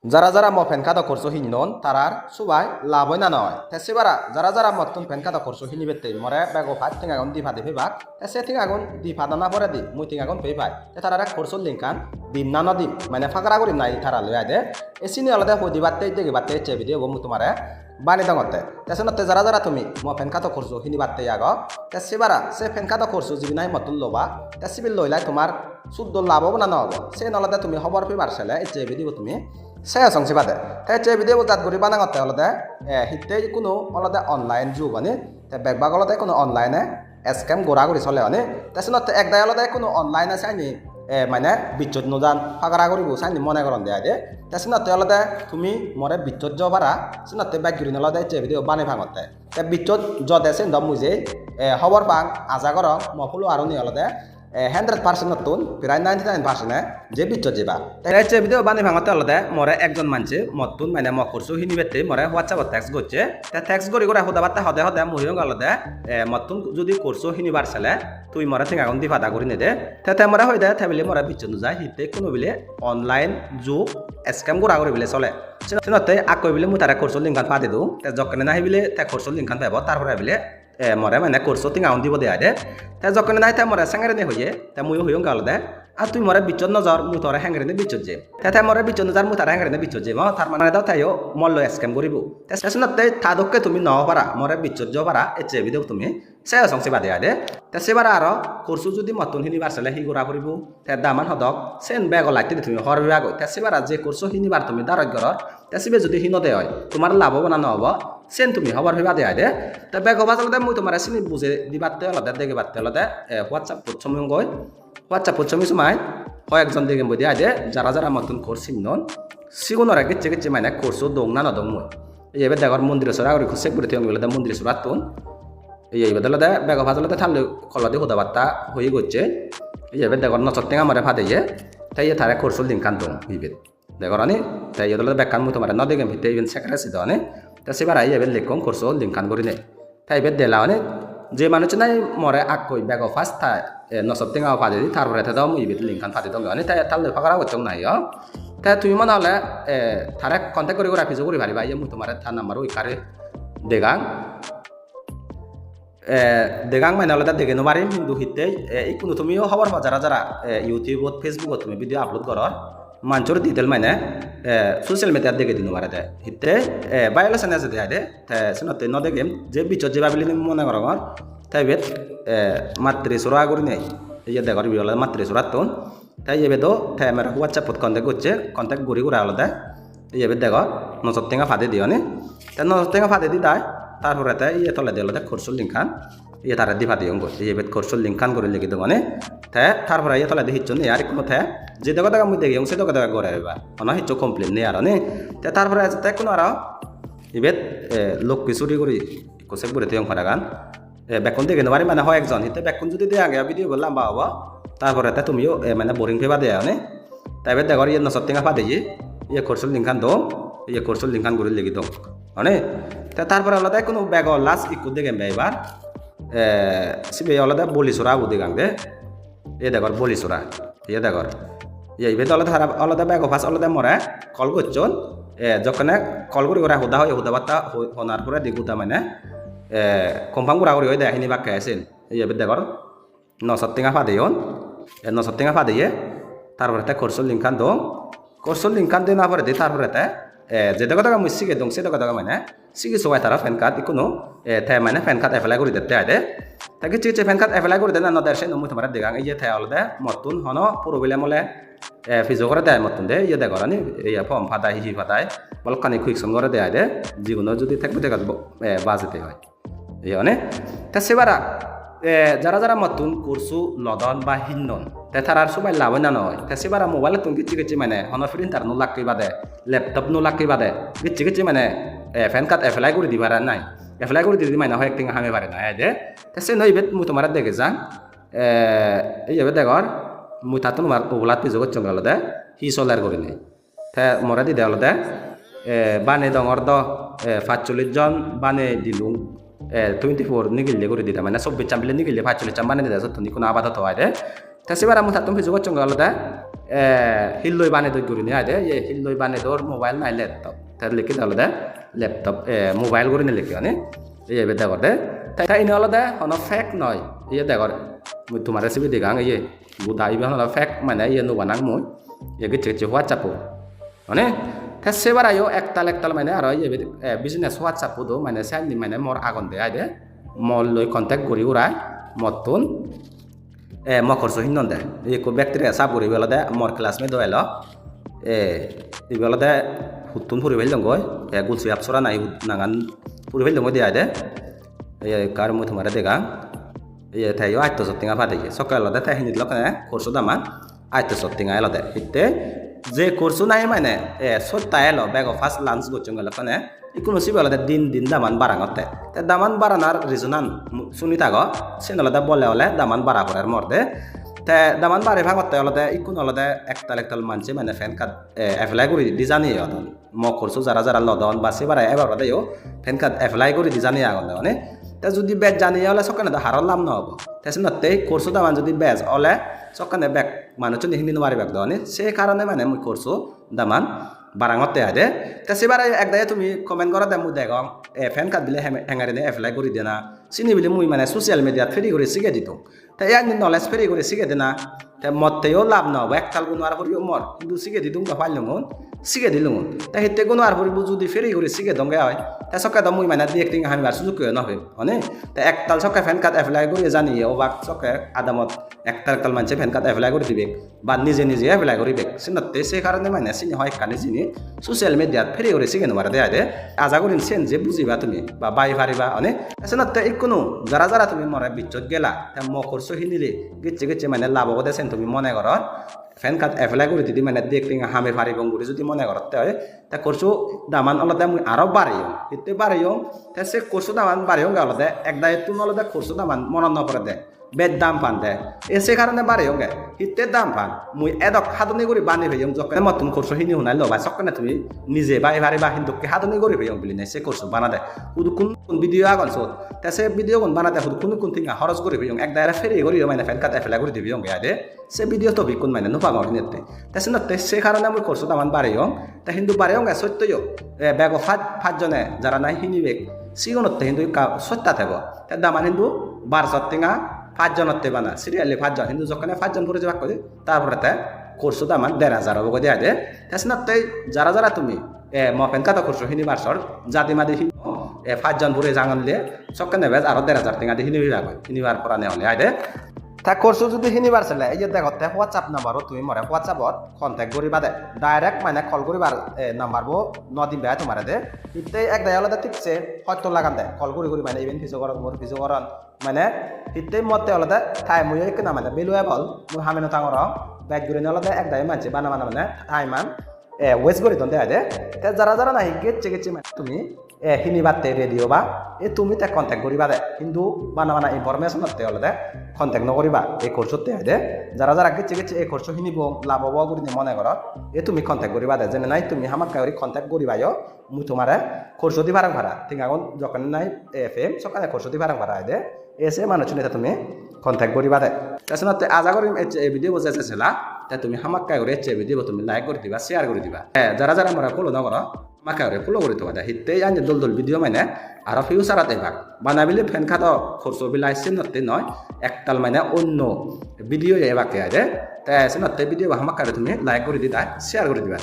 যারা যারা ফ্যান খাতা করছো হিনন তারার সবাই লাভ হয় না নয় সেবারা যারা যারা মতন ফ্যান খাতা করছো হিনি বেতে মরে বেগো ফাট থিং আগুন দি ফাদে ফেবাক সে থিং আগুন দি ফাদা না পরে দি মুই থিং আগুন ফেবাই তারা করছো লিংকান দিম না নদিম মানে ফাঁকরা করিম নাই তারা লই আদে এসিনি আলাদা হই দিবাতে দেগে বাতে চে ভিডিও বমু তোমারে বানি দঙতে তেসনতে যারা যারা তুমি ফ্যান খাতা করছো হিনি বাতে আগ সেবারা সে ফ্যান খাতা করছো যদি নাই মতন লবা সিবিল লইলাই তোমার শুদ্ধ লাভ হবো না নহব সে নলাদে তুমি খবর ফেবার ছেলে এই চে ভিডিও তুমি saya song si bade tay che video buat guri bana ngote olode hitte kuno olode online যুগ ani te bag bag olode kuno online scam gora guri chole ani tasinote ek dai olode kuno online saini মানে বিচ্যুত নজান ফাগরা করিব সাইনি মনে করন দেয়া দে tasinote olode তুমি মরে বিচ্যুত জবারা সিনতে bag guri olode che video bane ভাঙতে te বিচ্যুত জদে সেন দম মুজে খবর পাং আজা কর মফুলো আরনি olode 100% নতুন প্রায় 99% যে বিচ্য যাবা তাই যে ভিডিও বানি ভাঙতে হলদে মরে একজন মানছে মতুন মানে ম করছো হিনিবেতে মরে হোয়াটসঅ্যাপ টেক্সট করছে তে টেক্সট করি করে হদা বাতা হদে হদে মহিও গলদে মতুন যদি করছো হিনিবার সালে তুই মরে থিং আগুন দি ফাদা করি নে দে তে মরে হই দে থাবিলে মরে বিচ্য নু যায় হিতে কোনো বিলে অনলাইন যুগ স্ক্যাম করা করি বিলে চলে সিনতে আকই বিলে মু তারা করছো লিংকান পাদে দু তে জকনে না হিবিলে তে করছো লিংকান পাবো তারপরে বিলে মরে মানে করছো তিং আউন দিব দেয়া দে তে যখন নাই তে মরে সাঙ্গারে নে হইয়ে তে মুই হইও গাল দে আর তুই মরে বিচ্ছন নজর মু তোরা হ্যাঙ্গারে নে বিচ্ছন যে তে মরে বিচ্ছন নজর মু তারা হ্যাঙ্গারে নে বিচ্ছন যে তার মানে দাও তাইও মল্ল স্ক্যাম করিব তে সেসনতে থাদককে তুমি ন পারা মরে বিচ্ছন জ পারা এচে ভিডিও তুমি সে সংসে বাদে আদে তে সেবার আর করছো যদি মতন হিনিবার সালে হি গোরা করিব তে দামান হদক সেন বেগ লাইতে তুমি হর বিভাগ তে সেবার যে করছো হিনিবার তুমি দারগ্যর তে সিবে যদি হিনদে হয় তোমার লাভ হবো না নহব সেন তুমি হবার হইবা দেয়া দে তে বেগ হবা চলতে মুই তোমার সিনি বুঝে দিবাতে আলাদা দেখে বাতে আলাদা হোয়াটসঅ্যাপ প্রথমে গই হোয়াটসঅ্যাপ প্রথমে সময় হয় একজন দেখে বই দেয়া দে যারা যারা মতন করছিন নন সিগুনর গেছে গেছে মানে করছো দং না নদং মুই এইবে দেখর মন্দির সরা করে খুশে করে থিং গেলে মন্দির সরা তুন এই বদলাতে বেগ হবা চলতে থালে খলদে হদা বাত্তা হই গচ্ছে এইবে দেখর নচর টেঙা মারে ফাদেয়ে তাই তারে করছো লিংকান দং ইবে দেখর আনি তাই এদলে বেকান মুই তোমার ন দেখে ভিতে ইভেন সেক্রেটারি দনে তা সেবার আই এবে লেকং করছো লিংকান করি নে তাই এবে দেলা মানে যে মানুষ নাই মরে আকই বেগ ফার্স্ট থা নসব টেঙা ফাদে দি তারপরে তা দাও ইবে লিংকান ফাদে দং মানে তাই তালে ফাগরা গচং নাই তা তুমি মনে হলে তারে কন্টাক্ট করে রাখিছো করি পারিবা ইয়ে মুই তোমার তার নাম্বার ওই কারে দেগাং দেগাং মানে হলে তা দেখে নোবারিম কিন্তু হিতে এই কোনো তুমিও খবর পা যারা যারা ইউটিউবত ফেসবুকত তুমি ভিডিও আপলোড করর মানুষের ডিটেল মানে সোশ্যাল মিডিয়াত দেখে দিন মারা দেয় হিতে বায়োলেশন আছে দেয়া দে শুনতে ন দেখেম যে বিচত যে ভাবিলি মনে কর তাই বেদ মাতৃ সুরা করি নেই এই দেখর বিহলে মাতৃ সুরা তো তাই এবে তো তাই আমার হোয়াটসঅ্যাপত কন্ট্যাক্ট করছে কন্ট্যাক্ট করি করে আলাদা এই এবে দেখর নজর টেঙা ফাদে দিও নি তাই নজর টেঙা ফাদে দি তাই তারপরে তাই ইয়ে তলে দিয়ে আলাদা খরচুল লিংখান ইয়ে তারা দি ফাদে অঙ্গ এই এবে খরচুল লিংখান করে লিখে দেবো নে তাই তারপরে ইয়ে তলে দেখিচ্ছ নি আর কোনো তাই যে দেখা দেখা মুই দেখি সে দেখা দেখা করে আইবা অনা হিচ্ছ কমপ্লেন নেই আর নে তারপরে তাই কোনো আর ইবেত লোক চুরি করি কোসেক বলে তেয়ং ফারাগান বেকন দেখে নেবারি মানে হয় একজন হিতে বেকন যদি দেয়া গে ভিডিও বললাম বা হবা তারপরে তাই তুমিও মানে বোরিং ফেবা দেয়া নে তাই বেদ দেখর ইয়ে নসব টেঙা ফাদে ইয়ে খরচুল লিংখান দম ইয়ে খরচুল লিংখান করে লেগে দম অনে তারপরে আলাদা কোনো ব্যাগ লাস্ট ইকু দেখে এবার সিবে আলাদা বলি সোরা বুদ্ধি গাং দে এ দেখর বলি সোরা ইয়ে দেখর এইবে আলাদা আলাদা ব্যাগ ফার্স্ট আলাদা মরে কল করছন যখন কল করি ওরা হুদা হয় হুদা বার্তা হনার পরে দিগুদা মানে কম্পাং গুড়া করি হয় দেখিনি বাক্যা আছেন এইবে দেখর নসব টেঙা ফাদেয়ন নসব টেঙা ফাদেয়ে তারপরে তাই খরচল লিংখান দং খরচল লিংখান দিয়ে না পরে দি তারপরে তাই যে দেখা দেখা মুই শিখে দং সে দেখা দেখা মানে শিখি সবাই তারা ফ্যান কার্ড ইকোনো তাই মানে ফ্যান কার্ড এপ্লাই করে দিতে আদে তাকে চিচে ফ্যান কার্ড এপ্লাই করে দেন না দেশে নমু তোমার দেগাং ইয়ে থাই আলাদা মতুন হন পুরোবিলে মলে ফিজো করে দেয় মতন দে ইয়ে দেখো নি এই ফর্ম ফাদাই হি ফাদাই বলকানি কুইকশন করে দেয় দে যেগুলো যদি থাকবে দেখা বাজেতে হয় এই অনে তা সেবারা যারা যারা মতুন করছু লদন বা হিন্নন তে তারার সবাই লাভ না নয় তে সেবারা মোবাইলে তুমি গিচ্ছি গিচ্ছি মানে হন প্রিন্টার নো লাকি বাদে ল্যাপটপ নো লাকি বাদে গিচ্ছি গিচ্ছি মানে ফ্যান কার্ড এপ্লাই করে দিবার নাই এপ্লাই করে দিদি মানে হয় একদিন হামে পারে না দে তে সে নইবে মুই তোমার দেখে যান এই এবে দেখর মুই তাতো তোমার ওগুলাত পিজো করছো আলাদা হি সোলার করে নেই তে মরা দি দে আলাদা বানে ডঙর দ 45 জন বানে দিলু 24 নিগিলে করে দিতা মানে 24 চাম্পিলে নিগিলে 45 চাম বানে দিতা সত্য নি কোনো আবাদত হয় দে তে সেবার আমু তাতো পিজো করছো আলাদা হিল্লই বানে দই করি নিয়ে দে এই হিল্লই বানে দোর মোবাইল নাই ল্যাপটপ তার লিখি তাহলে দে ল্যাপটপ মোবাইল করে নিয়ে লিখি মানে এই দেখো দে তাই ইনি হলো দে হনো ফেক নয় ইয়ে দেখো মুই তোমার রেসিপি দেখাং ইয়ে বুধা ইবে হলো ফেক মানে ইয়ে নুবানাং মুই ইয়ে গেছে গেছে হোয়াটসঅ্যাপ মানে তা সেবার আয়ো একতাল মানে আর ইয়ে বিজনেস হোয়াটসঅ্যাপ দো মানে সাইনি মানে মোর আগুন দে আইদে মল লই কন্ট্যাক্ট করি উড়াই মতন মকর সহিন দে এই ব্যক্তিরে সাপ করি বেলা দে মোর ক্লাসমেট দোয়াইল বেলা দে হুতুন ফুরি ফেল দঙ্গই গুলসি আপসরা নাই নাগান ফুরি ফেল দঙ্গই দিয়ে দে কার মুই তোমার দেখা থাইও আইতো সত্যিঙা ফাটে সকাল দে তাই হিনিত লকে কোর্স দামা আইতো সত্যিঙা এলো দে হিতে যে কোর্স নাই মানে সত্তা এলো ব্যাগ ফার্স্ট লাঞ্চ করছুন গেল কানে ইকুনো সিবেলা দে দিন দামান বাড়াঙতে তে দামান বাড়ানার রিজনান শুনি থাক সেনলদে বলে হলে দামান বাড়া পড়ার মর্দে তে দামান বাড়ি ভাঙতে হলদে ইকুন হলদে একতাল মানসি মানে ফ্যান কার্ড এপ্লাই করি দি জানি অদন ম করছো যারা লদন বা সেবার এবার দেও ফ্যান কার্ড এপ্লাই করি দি জানি আগন মানে তে যদি বেজ জানি হলে সকানে হারর লাভ নহব তেসে নতে কোর্সো দামান যদি বেজ হলে সকানে বেগ মানুষ হিন্দি নোৱাৰি বেগ দনে সেই কারণে মানে মুই করছো দামান বারাঙতে আদে তে সেবারে একদায় তুমি কমেন্ট করা দে মুই দেখম ফ্যান কার্ড দিলে হেঙারি এপ্লাই করি দে না চিনি বলে মুই মানে সোশ্যাল মিডিয়াত ফ্রি করে শিখে দিত তে ইয়ার নলেজ ফ্রি করে শিখে দে না তে মতেও লাভ নহব একতাল গুণ আর করিও মর কিন্তু শিখে দিতুম তো পাইলুন শিখে দিলুন তে হিতে গুণ আর করিব যদি ফ্রি করে শিখে দঙ্গে হয় তে সকাল মুই মানে দি একটিং হামিবার সুযোগ নহয় হনে তে একতাল সকাল ফ্যান কার্ড এপ্লাই করি জানি অবাক সকাল আদামত একতাল মানুষে ফ্যান কার্ড এপ্লাই করে দিবে বা নিজে এপ্লাই করিবে সিনতে সেই কারণে মানে চিনি হয় কানে চিনি সোশ্যাল মিডিয়াত ফ্রি করে শিখে নেবার দেয় দে আজা করিন সেন যে বুঝিবা তুমি বা বাই পারিবা অনে সিনতে ইকুনো যারা তুমি মরে বিচ্ছত গেলা তে মকর সহিনিলে গেছে মানে লাভ হব দেছেন তুমি মনে কর ফ্যান কার্ড এপ্লাই করে দিদি মানে দেখতে হামে পারিব বলে যদি মনে করতে হয় তা করছো দামান অলদে মুই আরো বাড়িও এতে বাড়িও তা সে করছো দামান বাড়িও গে অলদে এক দায়িত্ব অলদে করছো দামান মন নপরে দে বেদ দাম পান দে এসে কারণে বাড়িও গে হিতে দাম পান মুই এদক হাতনি করে বানি হইম যখন মতন করছো হিনি হুনাই লবা সকানে তুমি নিজে বাই পারিবা হিন্দুকে হাতনি করে হইম বলি নাই সে করছো বানা দে শুধু কোন ভিডিও আগল সত তা সে ভিডিও কোন বানা দে শুধু কোন থিঙ্গা খরচ করে হইম এক দায়রা ফেরি করি মানে ফ্যান কার্ড এপ্লাই করে দিবি গে দে সে ভিডিও তো বিকুন মানে নুপাম নিতে তাছে নতে সে কারণে মুই করছো দামান বাড়িও তা হিন্দু বাড়িও গে সত্যই বেগ ফাঁচজনে যারা নাই হিনিবেগ সিগনতে হিন্দু সত্যা থাকব তা দামান হিন্দু 12 টিঙা 5 জনতে বানা সিরিয়ালি 5 জন হিন্দু যখন 5 জন করে যাবা কই তারপরে তে কোর্সো দামান 1500 হবো দিয়া দে তাছে নতে যারা তুমি মফেন কাটা কোর্সো হিনি বারসর জাতি মাদি হিনি 5 জন পুরে জাঙানলে সকানে বেজ আর 1500 টিঙা দি হিনি হইবা হিনিবার পরানে হলে আইদে তা করছো যদি হিনিবার চলে এই যে দেখতে হোয়াটসঅ্যাপ নাম্বারও তুমি মরে হোয়াটসঅ্যাপত কন্ট্যাক্ট করিবা দে ডাইরেক্ট মানে কল করিবার নাম্বারবো নদিন বেয়া তোমার দে ইতে এক দায় আলাদা ঠিকছে হয়তো লাগান দে কল করি মানে ইভেন কিছু করন মোর কিছু করন মানে ইতে মতে আলাদা ঠাই মুই এক না মানে বেলুয়েবল মুই হামেনো তাঙর ব্যাগ ঘুরে আলাদা এক দায় মানছে বানা মানে ঠাই মান ওয়েস্ট করে দন দেয় দে যারা নাই গেছে মানে তুমি হিনিবাতে রেডিও বা তুমি তে কন্ট্যাক্ট করিবা দে কিন্তু বানা ইনফরমেশন হতে হলে দে কন্ট্যাক্ট নকরিবা এই কোর্সতে দে যারা গেছে এই কোর্স হিনিব লাভ হব করি মনে কর তুমি কন্ট্যাক্ট করিবা দে যেন নাই তুমি আমার কাউরি কন্ট্যাক্ট করিবাইও মুই তোমারে কোর্স দি ভাড়া ঠিক এখন যখন নাই FM সকালে কোর্স দি ভাড়া দে এসে মানুষ তুমি কন্ট্যাক্ট করিবা দে তাছাড়া আজা করিম এই ভিডিও বুঝাইছিলা তা তুমি হামাক কাউরে এই ভিডিও তুমি লাইক করে দিবা শেয়ার করে দিবা যারা আমরা ফলো নকর মাকারে ফলো করে দেওয়া যায় হিতে আনি দল ভিডিও মানে আর ফিউচারত এভাগ বানাবিলে ফ্যান খাত খরচ বিলাই চিনতে নয় একতাল মানে অন্য ভিডিও এবাকে আরে তাই আছে না ভিডিও হামাকারে তুমি লাইক করে দিবা শেয়ার করে দিবা